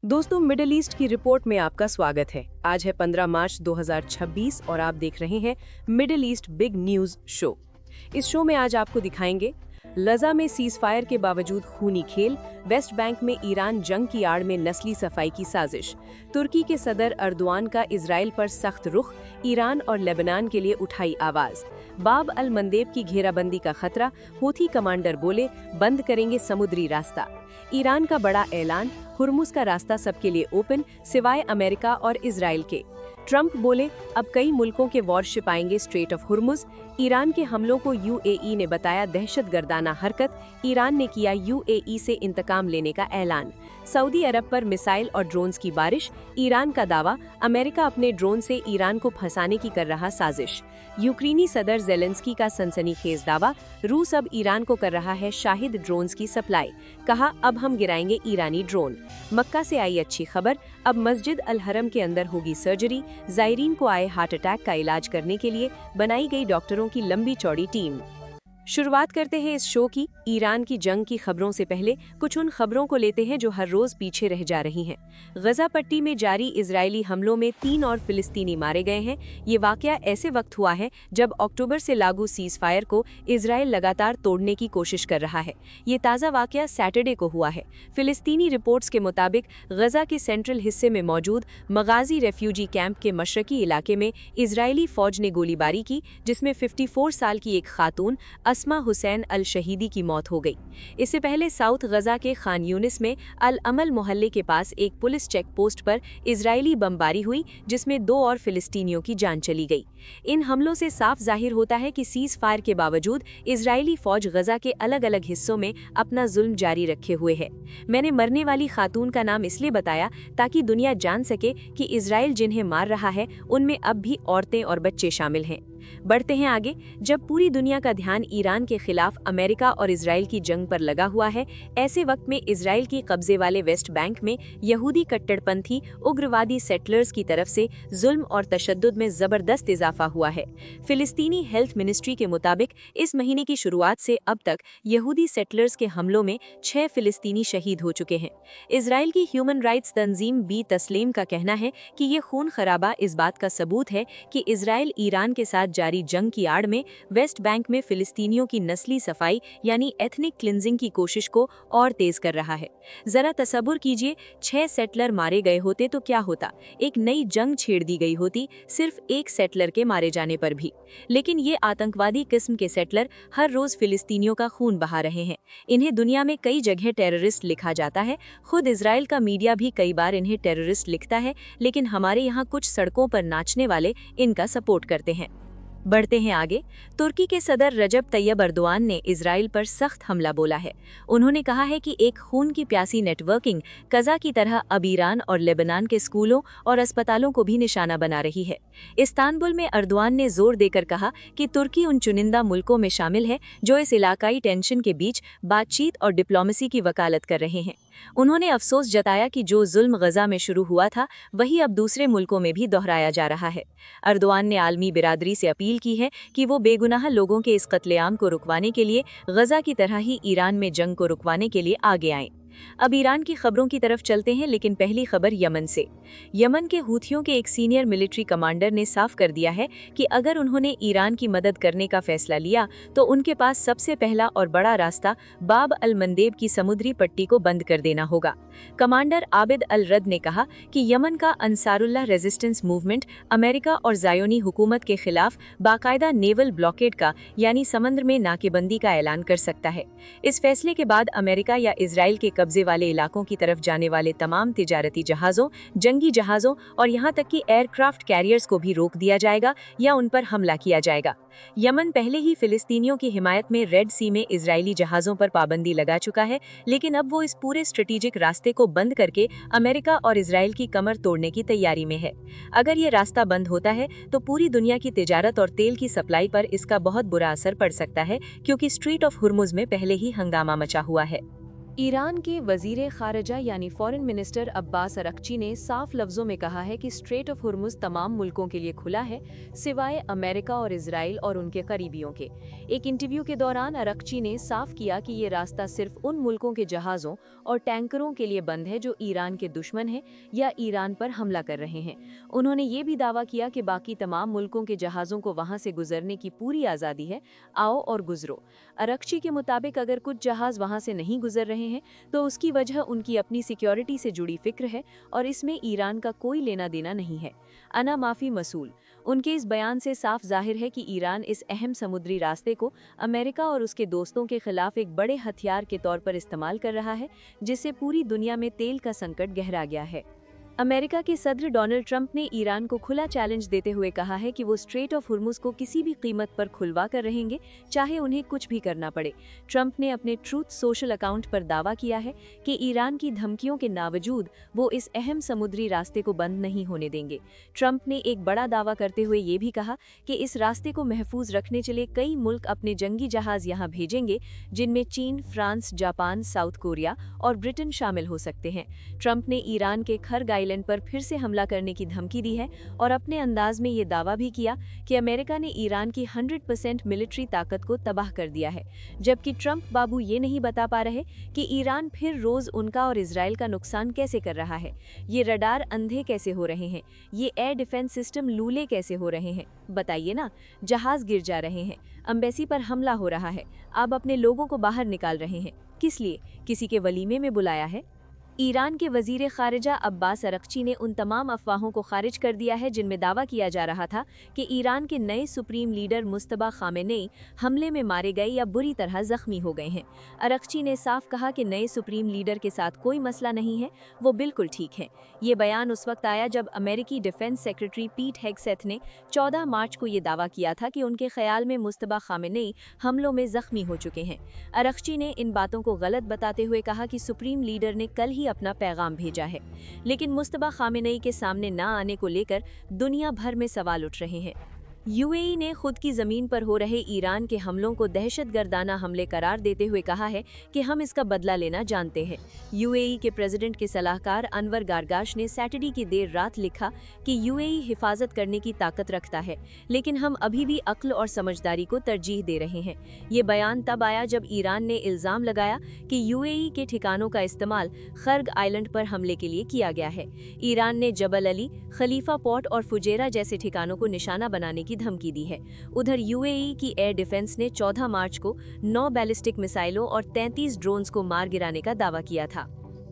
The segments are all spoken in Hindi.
दोस्तों, मिडिल ईस्ट की रिपोर्ट में आपका स्वागत है। आज है 15 मार्च 2026 और आप देख रहे हैं middle east big news show. इस शो में आज आपको दिखाएंगे गजा में सीजफायर के बावजूद खूनी खेल, वेस्ट बैंक में ईरान जंग की आड़ में नस्ली सफाई की साजिश, तुर्की के सदर अर्दवान का इजराइल पर सख्त रुख, ईरान और लेबनान के लिए उठाई आवाज, बाब अल मंदेब की घेराबंदी का खतरा, हूथी कमांडर बोले बंद करेंगे समुद्री रास्ता, ईरान का बड़ा ऐलान, हुर्मुज का रास्ता सबके लिए ओपन सिवाय अमेरिका और इजराइल के, ट्रंप बोले अब कई मुल्कों के वॉरशिप आएंगे स्ट्रेट ऑफ हुर्मुज, ईरान के हमलों को यूएई ने बताया दहशतगर्दाना हरकत, ईरान ने किया यूएई से इंतकाम लेने का ऐलान, सऊदी अरब पर मिसाइल और ड्रोन्स की बारिश, ईरान का दावा अमेरिका अपने ड्रोन से ईरान को फंसाने की कर रहा साजिश, यूक्रेनी सदर जेलेंस्की का सनसनीखेज दावा, रूस अब ईरान को कर रहा है शाहिद ड्रोन्स की सप्लाई, कहा अब हम गिराएंगे ईरानी ड्रोन, मक्का से आई अच्छी खबर, अब मस्जिद अल हरम के अंदर होगी सर्जरी, जायरीन को आए हार्ट अटैक का इलाज करने के लिए बनाई गई डॉक्टरों की लंबी चौड़ी टीम। शुरुआत करते हैं इस शो की ईरान की जंग की खबरों से पहले कुछ उन खबरों को लेते हैं जो हर रोज पीछे रह जा रही हैं। गजा पट्टी में जारी इजरायली हमलों में 3 और फिलिस्तीनी मारे गए हैं। ये वाकया ऐसे वक्त हुआ है जब अक्टूबर से लागू सीजफायर को इजरायल लगातार तोड़ने की कोशिश कर रहा है। ये ताज़ा वाकया सैटरडे को हुआ है। फिलिस्तीनी रिपोर्ट्स के मुताबिक गजा के सेंट्रल हिस्से में मौजूद मगाजी रेफ्यूजी कैंप के मशरकी इलाके में इजरायली फौज ने गोलीबारी की, जिसमें 54 साल की एक खातून अस्मा हुसैन अल शहीदी की मौत हो गई। इससे पहले साउथ गजा के खान यूनिस में अल अमल मोहल्ले के पास एक पुलिस चेक पोस्ट पर इजरायली बमबारी हुई, जिसमें 2 और फिलिस्तीनियों की जान चली गई। इन हमलों से साफ जाहिर होता है कि सीज फायर के बावजूद इजरायली फौज गजा के अलग अलग हिस्सों में अपना जुल्म जारी रखे हुए है। मैंने मरने वाली खातून का नाम इसलिए बताया ताकि दुनिया जान सके कि इजराइल जिन्हें मार रहा है उनमें अब भी औरतें और बच्चे शामिल हैं। बढ़ते हैं आगे। जब पूरी दुनिया का ध्यान ईरान के खिलाफ अमेरिका और इजराइल की जंग पर लगा हुआ है, ऐसे वक्त में इजराइल की कब्जे वाले वेस्ट बैंक में यहूदी कट्टरपंथी उग्रवादी सेटलर्स की तरफ से जुल्म और तशद्दुद में जबरदस्त इजाफा हुआ है। फिलिस्तीनी हेल्थ मिनिस्ट्री के मुताबिक इस महीने की शुरुआत से अब तक यहूदी सेटलर्स के हमलों में 6 फिलिस्तीनी शहीद हो चुके हैं। इजराइल की ह्यूमन राइट्स तंजीम बी तस्लीम का कहना है कि ये खून खराबा इस बात का सबूत है कि इजराइल ईरान के साथ जारी जंग की आड़ में वेस्ट बैंक में फिलिस्तीनियों की नस्ली सफाई यानी एथनिक क्लिंजिंग की कोशिश को और तेज कर रहा है। जरा तसव्वुर कीजिए, 6 सेटलर मारे गए होते तो क्या होता, एक नई जंग छेड़ दी गई होती सिर्फ एक सेटलर के मारे जाने पर भी। लेकिन ये आतंकवादी किस्म के सेटलर हर रोज फिलिस्तीनियों का खून बहा रहे हैं। इन्हें दुनिया में कई जगह टेररिस्ट लिखा जाता है। खुद इजराइल का मीडिया भी कई बार इन्हें टेररिस्ट लिखता है, लेकिन हमारे यहाँ कुछ सड़कों पर नाचने वाले इनका सपोर्ट करते हैं। बढ़ते हैं आगे। तुर्की के सदर रजब तैयब अर्दवान ने इजराइल पर सख्त हमला बोला है। उन्होंने कहा है कि एक खून की प्यासी नेटवर्किंग कज़ा की तरह अब ईरान और लेबनान के स्कूलों और अस्पतालों को भी निशाना बना रही है। इस्तांबुल में अर्दवान ने जोर देकर कहा कि तुर्की उन चुनिंदा मुल्कों में शामिल है जो इस इलाकाई टेंशन के बीच बातचीत और डिप्लोमेसी की वकालत कर रहे हैं। उन्होंने अफसोस जताया कि जो जुल्म गजा में शुरू हुआ था वही अब दूसरे मुल्कों में भी दोहराया जा रहा है। अर्दवान ने आलमी बिरादरी से अपील की है कि वो बेगुनाह लोगों के इस कत्लेआम को रुकवाने के लिए गजा की तरह ही ईरान में जंग को रुकवाने के लिए आगे आएं। अब ईरान की खबरों की तरफ चलते हैं, लेकिन पहली खबर यमन से। यमन के हूथियों के एक सीनियर मिलिट्री कमांडर ने साफ कर दिया है कि अगर उन्होंने ईरान की मदद करने का फैसला लिया तो उनके पास सबसे पहला और बड़ा रास्ता बाब अल मंदेब की समुद्री पट्टी को बंद कर देना होगा। कमांडर आबिद अल रद ने कहा कि यमन का अंसारुल्लाह रेजिस्टेंस मूवमेंट अमेरिका और जायोनी हुकूमत के खिलाफ बाकायदा नेवल ब्लॉकेड का यानी समंदर में नाकेबंदी का ऐलान कर सकता है। इस फैसले के बाद अमेरिका या इजराइल के कब्जे वाले इलाकों की तरफ जाने वाले तमाम तिजारती जहाजों, जंगी जहाजों और यहाँ तक कि एयरक्राफ्ट कैरियर्स को भी रोक दिया जाएगा या उन पर हमला किया जाएगा। यमन पहले ही फिलिस्तीनियों की हिमायत में रेड सी में इजरायली जहाजों पर पाबंदी लगा चुका है, लेकिन अब वो इस पूरे स्ट्रेटेजिक रास्ते को बंद करके अमेरिका और इजराइल की कमर तोड़ने की तैयारी में है। अगर ये रास्ता बंद होता है तो पूरी दुनिया की तिजारत और तेल की सप्लाई पर इसका बहुत बुरा असर पड़ सकता है, क्योंकि स्ट्रेट ऑफ हुर्मुज में पहले ही हंगामा मचा हुआ है। ईरान के वजीर खारजा यानी फॉरेन मिनिस्टर अब्बास अरक्ची ने साफ लफ्जों में कहा है कि स्ट्रेट ऑफ हुर्मुज तमाम मुल्कों के लिए खुला है, सिवाय अमेरिका और इजराइल और उनके करीबियों के। एक इंटरव्यू के दौरान अरक्ची ने साफ किया कि ये रास्ता सिर्फ उन मुल्कों के जहाज़ों और टैंकरों के लिए बंद है जो ईरान के दुश्मन हैं या ईरान पर हमला कर रहे हैं। उन्होंने ये भी दावा किया कि बाकी तमाम मुल्कों के जहाज़ों को वहां से गुजरने की पूरी आज़ादी है, आओ और गुजरो। अरक्ची के मुताबिक अगर कुछ जहाज़ वहां से नहीं गुजर रहे हैं तो उसकी वजह उनकी अपनी सिक्योरिटी से जुड़ी फिक्र है और इसमें ईरान का कोई लेना देना नहीं है। अना माफी मसूल। उनके इस बयान से साफ जाहिर है कि ईरान इस अहम समुद्री रास्ते को अमेरिका और उसके दोस्तों के खिलाफ एक बड़े हथियार के तौर पर इस्तेमाल कर रहा है, जिससे पूरी दुनिया में तेल का संकट गहरा गया है। अमेरिका के सदर डोनाल्ड ट्रंप ने ईरान को खुला चैलेंज देते हुए कहा है कि वो स्ट्रेट ऑफ हुर्मुज को किसी भी कीमत पर खुलवा कर रहेंगे, चाहे उन्हें कुछ भी करना पड़े। ट्रंप ने अपने ट्रूथ सोशल अकाउंट पर दावा किया है कि ईरान की धमकियों के बावजूद वो इस अहम समुद्री रास्ते को बंद नहीं होने देंगे। ट्रंप ने एक बड़ा दावा करते हुए ये भी कहा कि इस रास्ते को महफूज रखने के लिए कई मुल्क अपने जंगी जहाज यहाँ भेजेंगे, जिनमें चीन, फ्रांस, जापान, साउथ कोरिया और ब्रिटेन शामिल हो सकते हैं। ट्रंप ने ईरान के खर्ग आइलैंड पर फिर से हमला करने की धमकी दी है और अपने अंदाज में ये दावा भी किया कि अमेरिका ने ईरान की 100% मिलिट्री ताकत को तबाह कर दिया है। जबकि ट्रंप बाबू ये नहीं बता पा रहे कि ईरान फिर रोज उनका और इजराइल का नुकसान कैसे कर रहा है। ये रडार अंधे कैसे हो रहे हैं, ये एयर डिफेंस सिस्टम लूले कैसे हो रहे हैं, बताइए ना। जहाज गिर जा रहे हैं, एम्बेसी पर हमला हो रहा है, आप अपने लोगों को बाहर निकाल रहे हैं, किस लिए? किसी के वलीमे में बुलाया है? ईरान के वजीर खारजा अब्बास अरक्ची ने उन तमाम अफवाहों को खारिज कर दिया है जिनमें दावा किया जा रहा था कि ईरान के नए सुप्रीम लीडर मुस्तबा खामेनेई हमले में मारे गए या बुरी तरह जख्मी हो गए हैं। अरक्ची ने साफ कहा कि नए सुप्रीम लीडर के साथ कोई मसला नहीं है, वो बिल्कुल ठीक है। ये बयान उस वक्त आया जब अमेरिकी डिफेंस सेक्रेटरी पीट हेगसेथ ने 14 मार्च को ये दावा किया था कि उनके ख्याल में मुस्तबा खामेनेई हमलों में जख्मी हो चुके हैं। अरक्ची ने इन बातों को गलत बताते हुए कहा कि सुप्रीम लीडर ने कल ही अपना पैगाम भेजा है, लेकिन मुस्तबा खामेनेई के सामने ना आने को लेकर दुनिया भर में सवाल उठ रहे हैं। यूएई ने खुद की जमीन पर हो रहे ईरान के हमलों को दहशतगर्दाना हमले करार देते हुए कहा है कि हम इसका बदला लेना जानते हैं। यूएई के प्रेसिडेंट के सलाहकार अनवर गारगाश ने सैटरडे की देर रात लिखा कि यूएई हिफाजत करने की ताकत रखता है, लेकिन हम अभी भी अक्ल और समझदारी को तरजीह दे रहे हैं। ये बयान तब आया जब ईरान ने इल्जाम लगाया कि यूएई के ठिकानों का इस्तेमाल खर्ग आइलैंड पर हमले के लिए किया गया है। ईरान ने जबल अली, खलीफा पोर्ट और फुजेरा जैसे ठिकानों को निशाना बनाने की धमकी दी है। उधर यूएई की एयर डिफेंस ने 14 मार्च को 9 बैलिस्टिक मिसाइलों और 33 ड्रोन्स को मार गिराने का दावा किया था।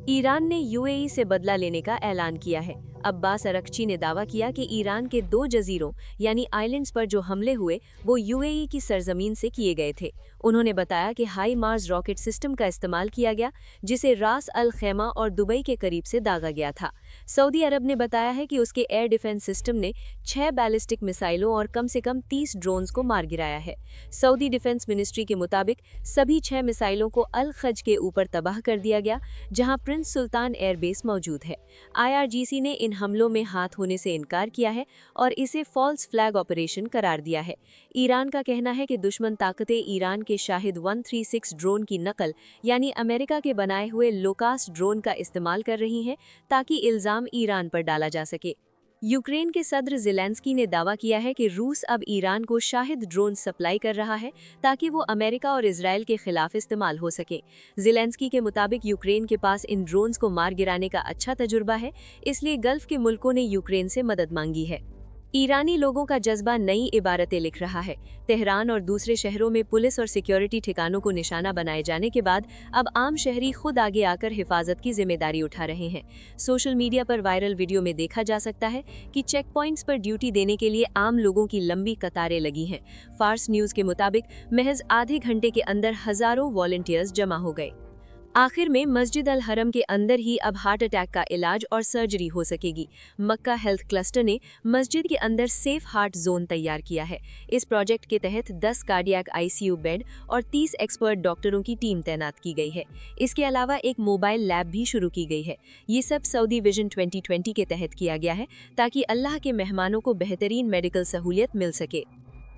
ईरान ने यूएई से बदला लेने का ऐलान किया है। अब्बास अरक्ची ने दावा किया कि ईरान के 2 जजीरों यानी आइलैंड्स पर जो हमले हुए वो यूएई की सरजमीन से किए गए थे। उन्होंने बताया कि हाई मार्स रॉकेट सिस्टम का इस्तेमाल किया गया, जिसे रास अल खैमा और दुबई के करीब से दागा गया था। सऊदी अरब ने बताया है कि उसके एयर डिफेंस सिस्टम ने 6 बैलिस्टिक मिसाइलों और कम से कम 30 ड्रोन्स को मार गिराया है। सऊदी डिफेंस मिनिस्ट्री के मुताबिक सभी 6 मिसाइलों को अल खज के ऊपर तबाह कर दिया गया, जहां प्रिंस सुल्तान एयरबेस मौजूद है। आईआरजीसी ने इन हमलों में हाथ होने से इनकार किया है और इसे फॉल्स फ्लैग ऑपरेशन करार दिया है। ईरान का कहना है कि दुश्मन ताकतें ईरान के शाहिद 136 ड्रोन की नकल यानी अमेरिका के बनाए हुए लोकास ड्रोन का इस्तेमाल कर रही हैं ताकि इल्जाम ईरान पर डाला जा सके। यूक्रेन के सदर ज़ेलेंस्की ने दावा किया है कि रूस अब ईरान को शाहिद ड्रोन सप्लाई कर रहा है ताकि वो अमेरिका और इजराइल के खिलाफ इस्तेमाल हो सके। ज़ेलेंस्की के मुताबिक यूक्रेन के पास इन ड्रोन्स को मार गिराने का अच्छा तजुर्बा है, इसलिए गल्फ के मुल्कों ने यूक्रेन से मदद मांगी है। ईरानी लोगों का जज्बा नई इबारतें लिख रहा है। तेहरान और दूसरे शहरों में पुलिस और सिक्योरिटी ठिकानों को निशाना बनाए जाने के बाद अब आम शहरी खुद आगे आकर हिफाजत की जिम्मेदारी उठा रहे हैं। सोशल मीडिया पर वायरल वीडियो में देखा जा सकता है कि चेक पॉइंट्स पर ड्यूटी देने के लिए आम लोगों की लंबी कतारें लगी हैं। फार्स न्यूज के मुताबिक महज आधे घंटे के अंदर हजारों वॉलंटियर्स जमा हो गए। आखिर में मस्जिद अल हरम के अंदर ही अब हार्ट अटैक का इलाज और सर्जरी हो सकेगी। मक्का हेल्थ क्लस्टर ने मस्जिद के अंदर सेफ हार्ट जोन तैयार किया है। इस प्रोजेक्ट के तहत 10 कार्डियक आईसीयू बेड और 30 एक्सपर्ट डॉक्टरों की टीम तैनात की गई है। इसके अलावा एक मोबाइल लैब भी शुरू की गई है। ये सब सऊदी विजन 2020 के तहत किया गया है ताकि अल्लाह के मेहमानों को बेहतरीन मेडिकल सहूलियत मिल सके।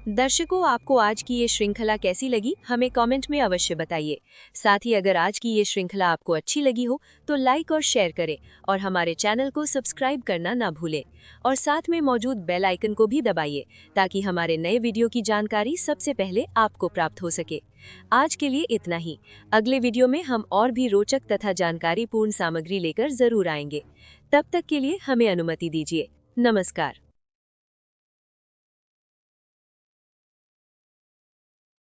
दर्शकों, आपको आज की ये श्रृंखला कैसी लगी हमें कमेंट में अवश्य बताइए। साथ ही अगर आज की ये श्रृंखला आपको अच्छी लगी हो तो लाइक और शेयर करें और हमारे चैनल को सब्सक्राइब करना ना भूलें। और साथ में मौजूद बेल आइकन को भी दबाइए ताकि हमारे नए वीडियो की जानकारी सबसे पहले आपको प्राप्त हो सके। आज के लिए इतना ही। अगले वीडियो में हम और भी रोचक तथा जानकारीपूर्ण सामग्री लेकर जरूर आएंगे। तब तक के लिए हमें अनुमति दीजिए। नमस्कार।